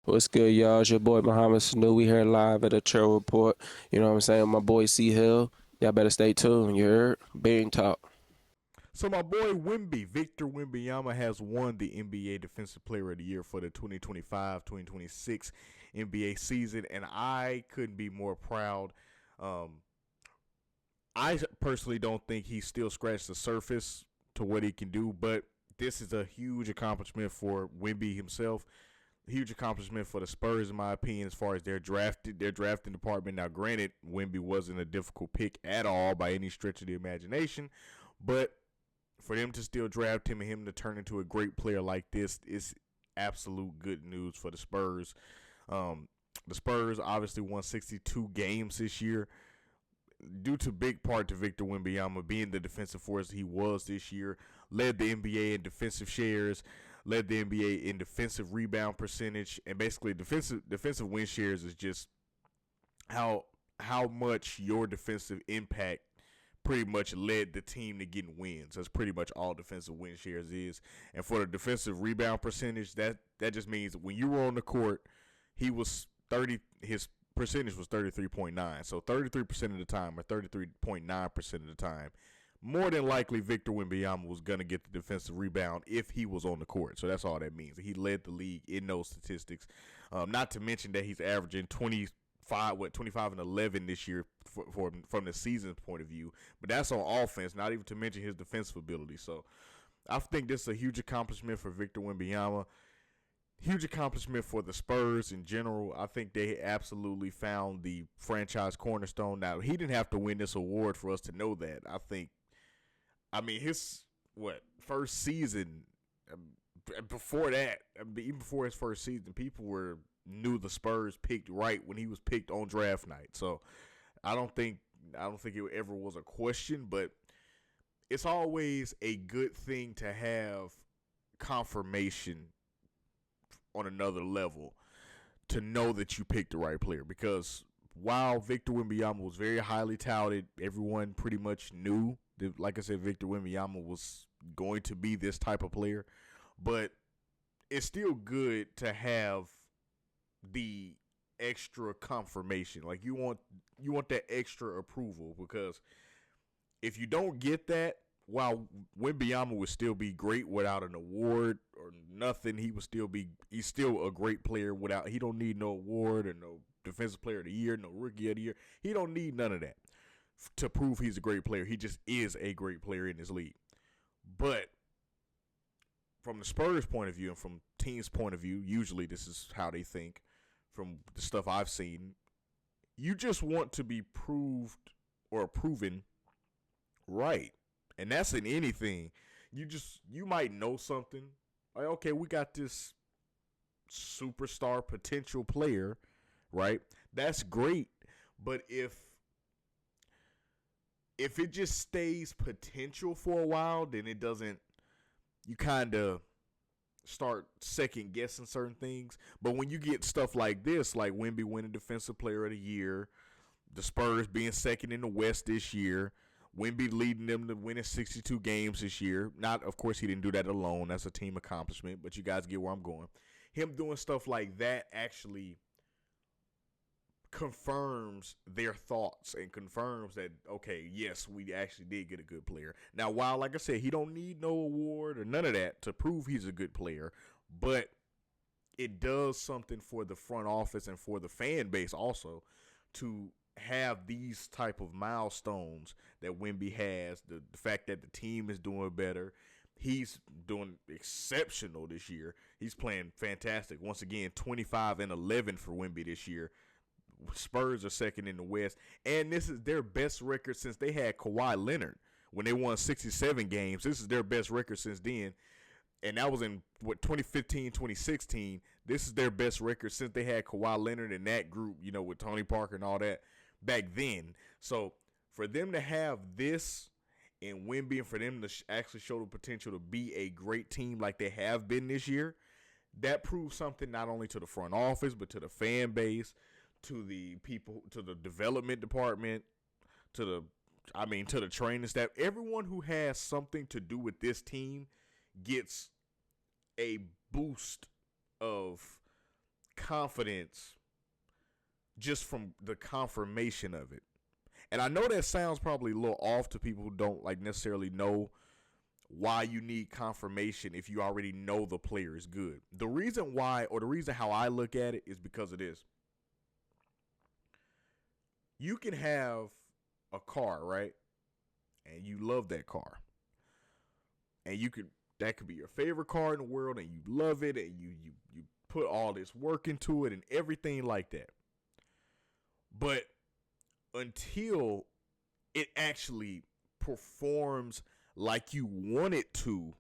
What's good, y'all? It's your boy Muhammad Sanu. We here live at a Trail Report. You know what I'm saying? My boy C Hill. Y'all better stay tuned. You heard? Being talk. So my boy Wemby, Victor Wembanyama, has won the NBA Defensive Player of the Year for the 2025-2026 NBA season, and I couldn't be more proud. Um, I personally don't think he still scratched the surface to what he can do, but this is a huge accomplishment for Wemby himself. Huge accomplishment for the Spurs, in my opinion, as far as their drafting department. Now, granted, Wemby wasn't a difficult pick at all by any stretch of the imagination, but for them to still draft him and him to turn into a great player like this is absolute good news for the Spurs. The Spurs obviously won 62 games this year, due to big part to Victor Wembanyama being the defensive force he was this year. Led the NBA in defensive shares, led the NBA in defensive rebound percentage, and basically defensive win shares is just how much your defensive impact pretty much led the team to getting wins. That's pretty much all defensive win shares is. And for the defensive rebound percentage, that just means when you were on the court, he was 30 his percentage was 33.9. So 33% of the time, or 33.9% of the time, more than likely Victor Wembanyama was going to get the defensive rebound if he was on the court. So that's all that means. He led the league in those statistics. Not to mention that he's averaging 25 and 11 this year from the season's point of view. But that's on offense, not even to mention his defensive ability. So I think this is a huge accomplishment for Victor Wembanyama. Huge accomplishment for the Spurs in general. I think they absolutely found the franchise cornerstone. Now, he didn't have to win this award for us to know that. His first season, before that, even before his first season, people knew the Spurs picked right when he was picked on draft night. So I don't think it ever was a question, but it's always a good thing to have confirmation on another level to know that you picked the right player, because while Victor Wembanyama was very highly touted, everyone pretty much knew that, like I said, Victor Wembanyama was going to be this type of player. But it's still good to have the extra confirmation. Like you want that extra approval, because if you don't get that, while Wembanyama would still be great without an award or nothing, he's still a great player without. He don't need no award or no defensive player of the year, no rookie of the year. He don't need none of that to prove he's a great player. He just is a great player in this league. But from the Spurs point of view and from teams' point of view, usually this is how they think from the stuff I've seen. You just want to be proved or proven right. And that's in anything. You might know something. Like, okay, we got this superstar potential player, right? That's great. But if it just stays potential for a while, then it doesn't, you kind of start second guessing certain things. But when you get stuff like this, like Wemby winning Defensive Player of the Year, the Spurs being second in the West this year, Wemby leading them to winning 62 games this year. Not, of course, he didn't do that alone. That's a team accomplishment, but you guys get where I'm going. Him doing stuff like that actually confirms their thoughts and confirms that, okay, yes, we actually did get a good player. Now, while, like I said, he don't need no award or none of that to prove he's a good player, but it does something for the front office and for the fan base also to have these type of milestones that Wemby has. The fact that the team is doing better. He's doing exceptional this year. He's playing fantastic. Once again, 25 and 11 for Wemby this year. Spurs are second in the West. And this is their best record since they had Kawhi Leonard. When they won 67 games, this is their best record since then. And that was in, 2015, 2016. This is their best record since they had Kawhi Leonard and that group, with Tony Parker and all that back then. So for them to have this in Wemby and for them to actually show the potential to be a great team like they have been this year, that proves something not only to the front office, but to the fan base, to the people, to the development department, to the training staff. Everyone who has something to do with this team gets a boost of confidence just from the confirmation of it. And I know that sounds probably a little off to people who don't like necessarily know why you need confirmation if you already know the player is good. The reason why, or the reason how I look at it, is because of this. You can have a car, right? And you love that car. And that could be your favorite car in the world, and you love it, and you put all this work into it and everything like that. But until it actually performs like you want it to,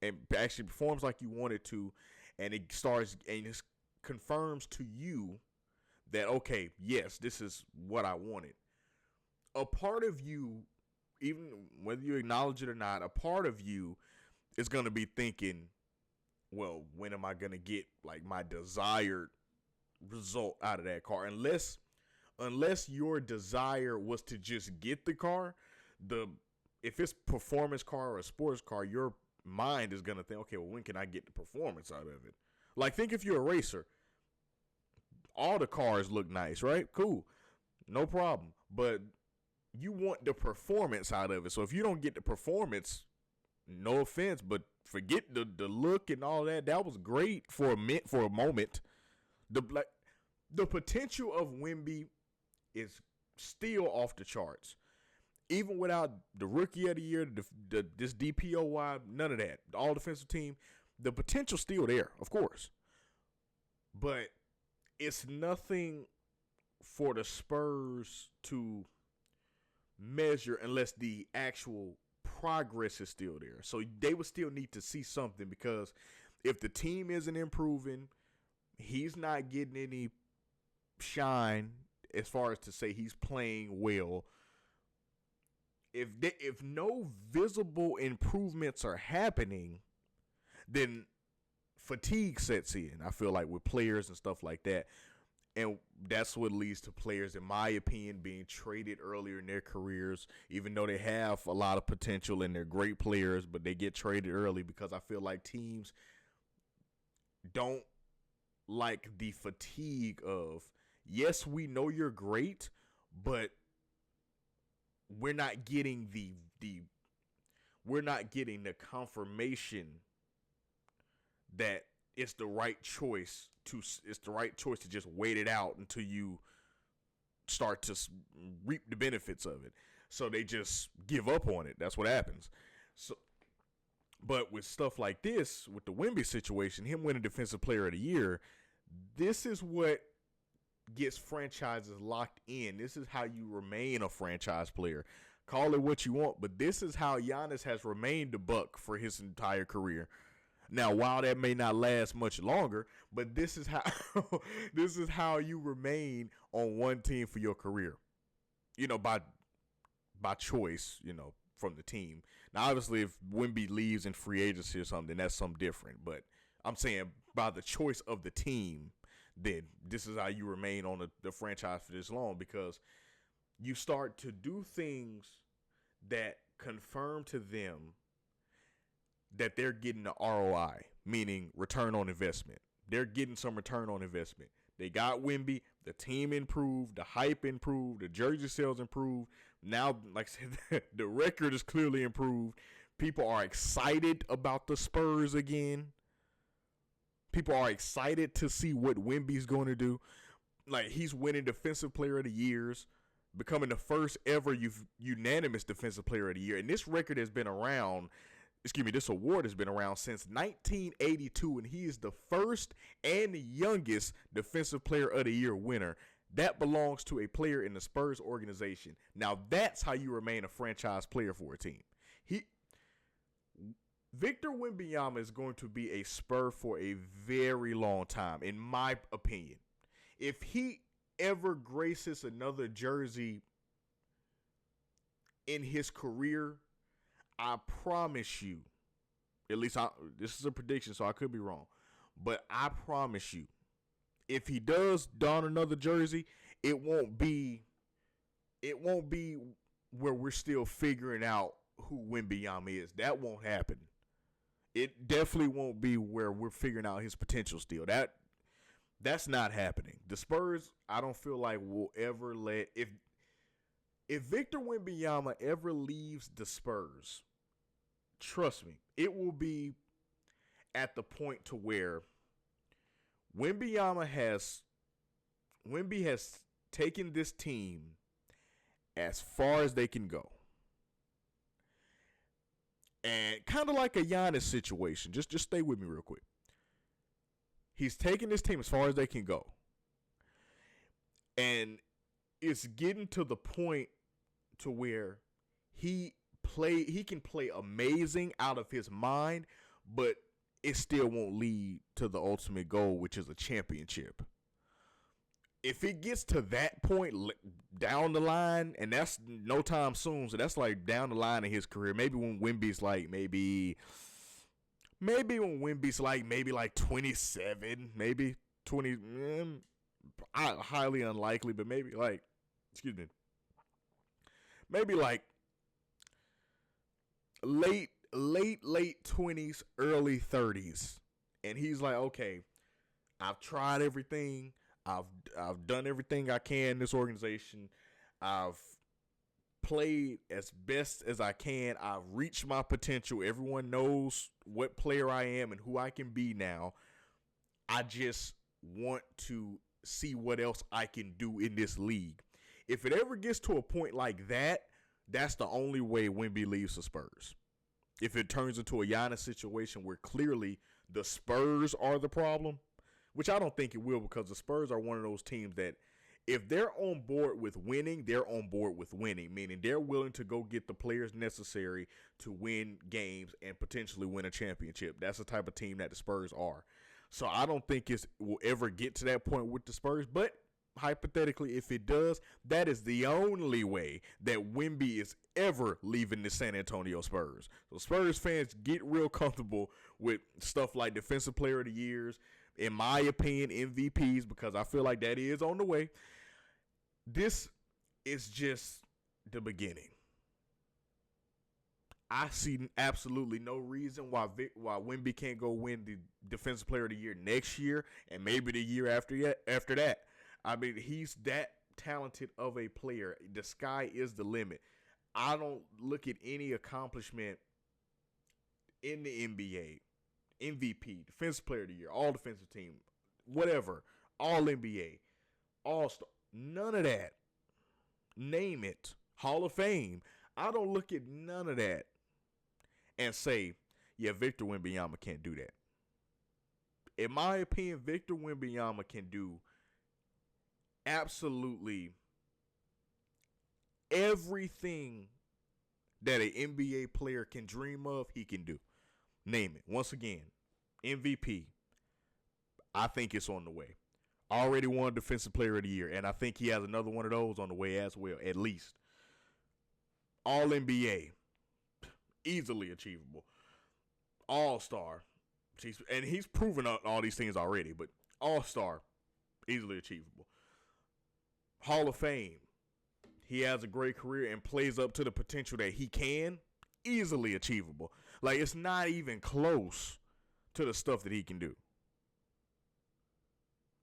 and actually performs like you want it to, and it starts and it confirms to you that, okay, yes, this is what I wanted. A part of you, even whether you acknowledge it or not, a part of you is going to be thinking, well, when am I going to get like my desired result out of that car? Unless your desire was to just get the car, if it's performance car or a sports car, your mind is going to think, okay, well, when can I get the performance out of it? Like, think if you're a racer. All the cars look nice, right? Cool. No problem. But you want the performance out of it. So if you don't get the performance, no offense, but forget the look and all that. That was great for a moment. The potential of Wemby is still off the charts. Even without the rookie of the year, this DPOY, none of that. The all defensive team, the potential's still there, of course. But it's nothing for the Spurs to measure unless the actual progress is still there. So they would still need to see something, because if the team isn't improving, he's not getting any shine as far as to say he's playing well. If no visible improvements are happening, then fatigue sets in, I feel like, with players and stuff like that. And that's what leads to players, in my opinion, being traded earlier in their careers, even though they have a lot of potential and they're great players, but they get traded early because I feel like teams don't like the fatigue of, yes, we know you're great, but we're not getting the confirmation that it's the right choice to just wait it out until you start to reap the benefits of it. So they just give up on it. That's what happens. So, but with stuff like this, with the Wemby situation, him winning Defensive Player of the Year, this is what gets franchises locked in. This is how you remain a franchise player. Call it what you want, but this is how Giannis has remained a Buck for his entire career. Now, while that may not last much longer, but this is how this is how you remain on one team for your career. By choice, from the team. Now, obviously, if Wemby leaves in free agency or something, that's something different. But I'm saying by the choice of the team, then this is how you remain on the franchise for this long, because you start to do things that confirm to them that they're getting the ROI, meaning return on investment. They're getting some return on investment. They got Wemby, the team improved, the hype improved, the jersey sales improved. Now, like I said, the record is clearly improved. People are excited about the Spurs again. People are excited to see what Wemby's going to do. Like, he's winning Defensive Player of the Years, becoming the first ever unanimous Defensive Player of the Year. And this record has been around, this award has been around since 1982, and he is the first and the youngest Defensive Player of the Year winner. That belongs to a player in the Spurs organization. Now, that's how you remain a franchise player for a team. Victor Wembanyama is going to be a Spur for a very long time, in my opinion. If he ever graces another jersey in his career, I promise you, at least this is a prediction, so I could be wrong, but I promise you, if he does don another jersey, it won't be where we're still figuring out who Wembanyama is. That won't happen. It definitely won't be where we're figuring out his potential still. That's not happening. The Spurs, I don't feel like will ever let if Victor Wembanyama ever leaves the Spurs, trust me, it will be at the point to where Wembanyama has Wemby has taken this team as far as they can go. And kind of like a Giannis situation. Just stay with me real quick. He's taking this team as far as they can go. And it's getting to the point to where he can play amazing out of his mind, but it still won't lead to the ultimate goal, which is a championship. If it gets to that point down the line, and that's no time soon, so that's like down the line in his career, maybe when Wemby's like maybe when Wemby's like maybe like 27, maybe 20, highly unlikely, but maybe like, maybe like late 20s, early 30s, and he's like, okay, I've tried everything. I've done everything I can in this organization. I've played as best as I can. I've reached my potential. Everyone knows what player I am and who I can be now. I just want to see what else I can do in this league. If it ever gets to a point like that, that's the only way Wemby leaves the Spurs. If it turns into a Giannis situation where clearly the Spurs are the problem, which I don't think it will, because the Spurs are one of those teams that if they're on board with winning, they're on board with winning, meaning they're willing to go get the players necessary to win games and potentially win a championship. That's the type of team that the Spurs are. So I don't think it will ever get to that point with the Spurs, but hypothetically, if it does, that is the only way that Wemby is ever leaving the San Antonio Spurs. So Spurs fans, get real comfortable with stuff like Defensive Player of the Years, in my opinion, MVPs, because I feel like that is on the way. This is just the beginning. I see absolutely no reason why Wemby can't go win the Defensive Player of the Year next year and maybe the year after that. I mean, he's that talented of a player. The sky is the limit. I don't look at any accomplishment in the NBA, MVP, Defensive Player of the Year, All Defensive Team, whatever, All NBA, All Star, none of that. Name it, Hall of Fame. I don't look at none of that and say, yeah, Victor Wembanyama can't do that. In my opinion, Victor Wembanyama can do absolutely everything that an NBA player can dream of, he can do. Name it. Once again, MVP. I think it's on the way. Already won Defensive Player of the Year, and I think he has another one of those on the way as well, at least. All NBA. Easily achievable. All-Star. And he's proven all these things already, but All-Star. Easily achievable. Hall of Fame. He has a great career and plays up to the potential that he can. Easily achievable. Like, it's not even close to the stuff that he can do.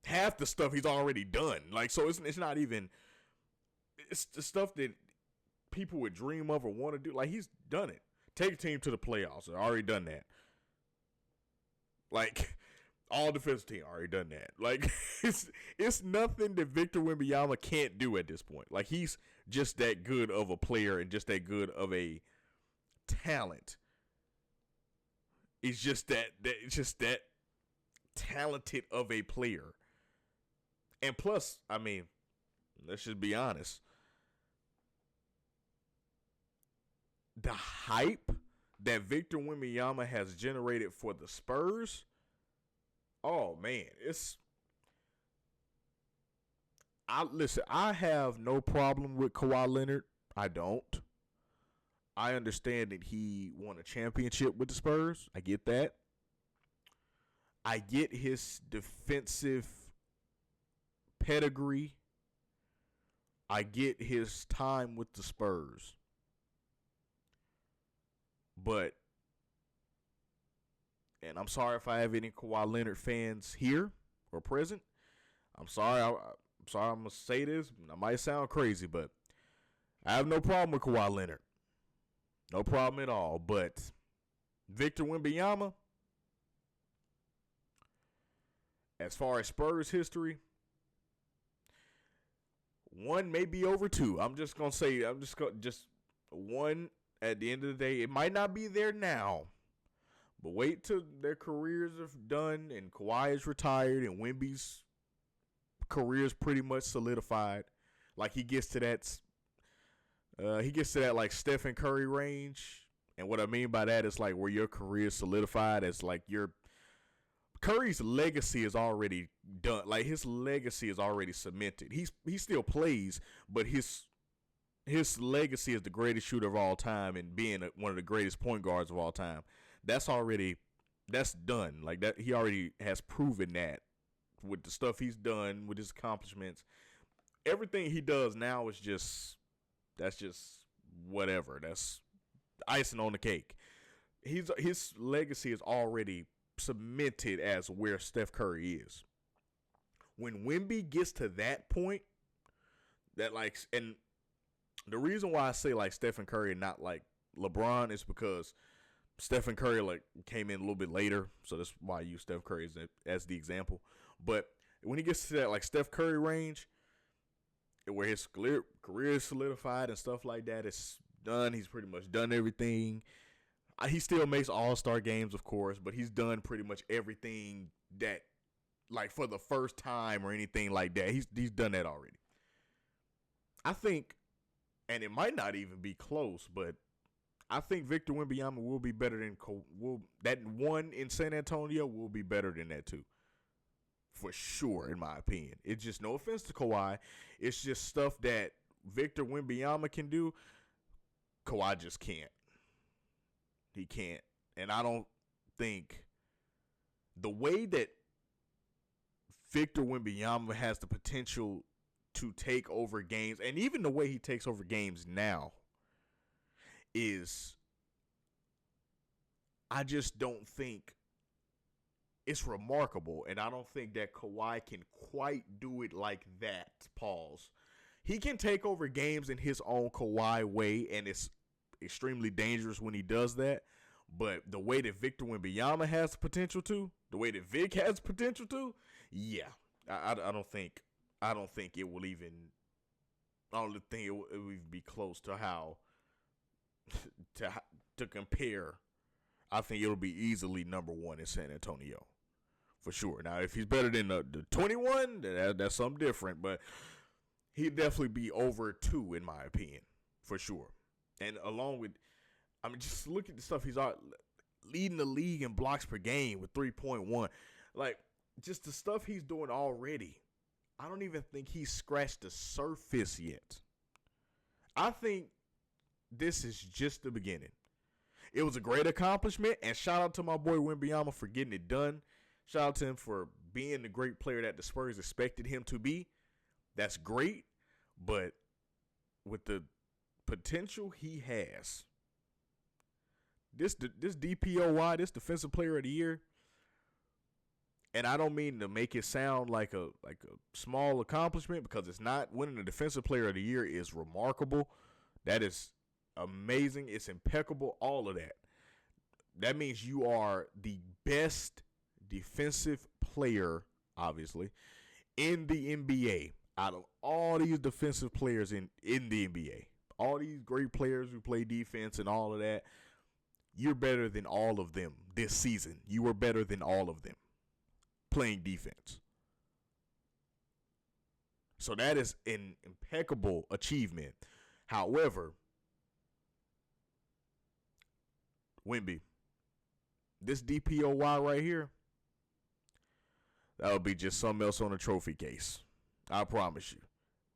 Half the stuff he's already done. Like, so it's not even, it's the stuff that people would dream of or want to do. Like, he's done it. Take a team to the playoffs. Already done that. Like, all defensive team already done that. Like, it's nothing that Victor Wembanyama can't do at this point. Like, he's just that good of a player and just that good of a talent. He's just that talented of a player. And plus, I mean, let's just be honest. The hype that Victor Wembanyama has generated for the Spurs, oh man, I have no problem with Kawhi Leonard. I don't. I understand that he won a championship with the Spurs. I get that. I get his defensive pedigree. I get his time with the Spurs. But, and I'm sorry if I have any Kawhi Leonard fans here or present, I'm sorry. I'm sorry. I'm gonna say this. I might sound crazy, but I have no problem with Kawhi Leonard. No problem at all. But Victor Wembanyama, as far as Spurs history, one may be over two. I'm just gonna say. Just one. At the end of the day, it might not be there now, but wait till their careers are done and Kawhi is retired and Wemby's career is pretty much solidified. Like he gets to that like Stephen Curry range. And what I mean by that is like where your career is solidified as like your Curry's legacy is already done. Like his legacy is already cemented. He still plays, but his legacy as the greatest shooter of all time and being one of the greatest point guards of all time. That's done. Like that, he already has proven that with the stuff he's done, with his accomplishments. Everything he does now is just whatever. That's icing on the cake. His legacy is already cemented as where Steph Curry is. When Wemby gets to that point, that like, and the reason why I say like Stephen Curry and not like LeBron is because Stephen Curry like came in a little bit later, so that's why I use Steph Curry as the example. But when he gets to that like Steph Curry range, where his career is solidified and stuff like that, it's done. He's pretty much done everything. He still makes All-Star games, of course, but he's done pretty much everything that, like for the first time or anything like that. He's done that already. I think, and it might not even be close, but I think Victor Wembanyama will be better than that one in San Antonio will be better than that too. For sure, in my opinion. It's just no offense to Kawhi. It's just stuff that Victor Wembanyama can do. Kawhi just can't. He can't. And I don't think the way that Victor Wembanyama has the potential to take over games, and even the way he takes over games now, is I just don't think it's remarkable, and I don't think that Kawhi can quite do it like that. Pause. He can take over games in his own Kawhi way, and it's extremely dangerous when he does that. But the way that Victor Wembanyama has the potential to, the way that Vic has potential to, yeah, I don't think it will even. I don't think it will even be close to how to compare. I think it'll be easily number one in San Antonio. For sure. Now, if he's better than the 21, that's something different. But he'd definitely be over 2, in my opinion. For sure. And along with, I mean, just look at the stuff he's leading the league in blocks per game with 3.1. Like, just the stuff he's doing already. I don't even think he's scratched the surface yet. I think this is just the beginning. It was a great accomplishment, and shout out to my boy Wembanyama for getting it done. Shout out to him for being the great player that the Spurs expected him to be. That's great, but with the potential he has, this DPOY, this Defensive Player of the Year, and I don't mean to make it sound like a small accomplishment, because it's not. Winning the Defensive Player of the Year is remarkable. That is amazing. It's impeccable. All of that. That means you are the best defensive player, obviously, in the NBA. Out of all these defensive players in the NBA, all these great players who play defense and all of that, you're better than all of them this season. You were better than all of them playing defense. So that is an impeccable achievement. However, Wemby, this DPOY right here, that'll be just something else on a trophy case. I promise you.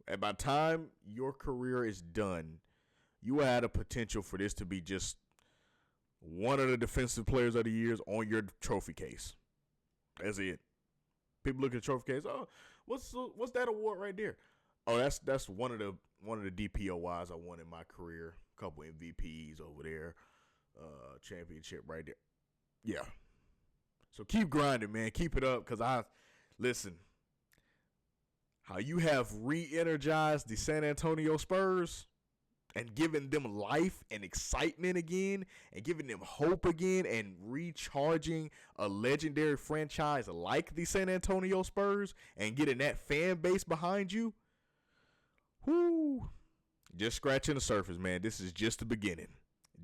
And by the time your career is done, you will have the potential for this to be just one of the Defensive Players of the Years on your trophy case. That's it. People look at the trophy case. Oh, what's that award right there? Oh, that's one of the DPOYs I won in my career. A couple MVPs over there. Championship right there. Yeah. So keep grinding, man. Keep it up, because listen, how you have re-energized the San Antonio Spurs and giving them life and excitement again and giving them hope again and recharging a legendary franchise like the San Antonio Spurs and getting that fan base behind you. Whoo. Just scratching the surface, man. This is just the beginning.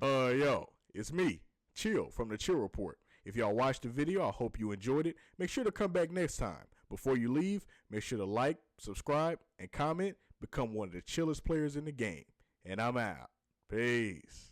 Yo, it's me, Chill, from the Chill Report. If y'all watched the video, I hope you enjoyed it. Make sure to come back next time. Before you leave, make sure to like, subscribe, and comment. Become one of the chillest players in the game. And I'm out. Peace.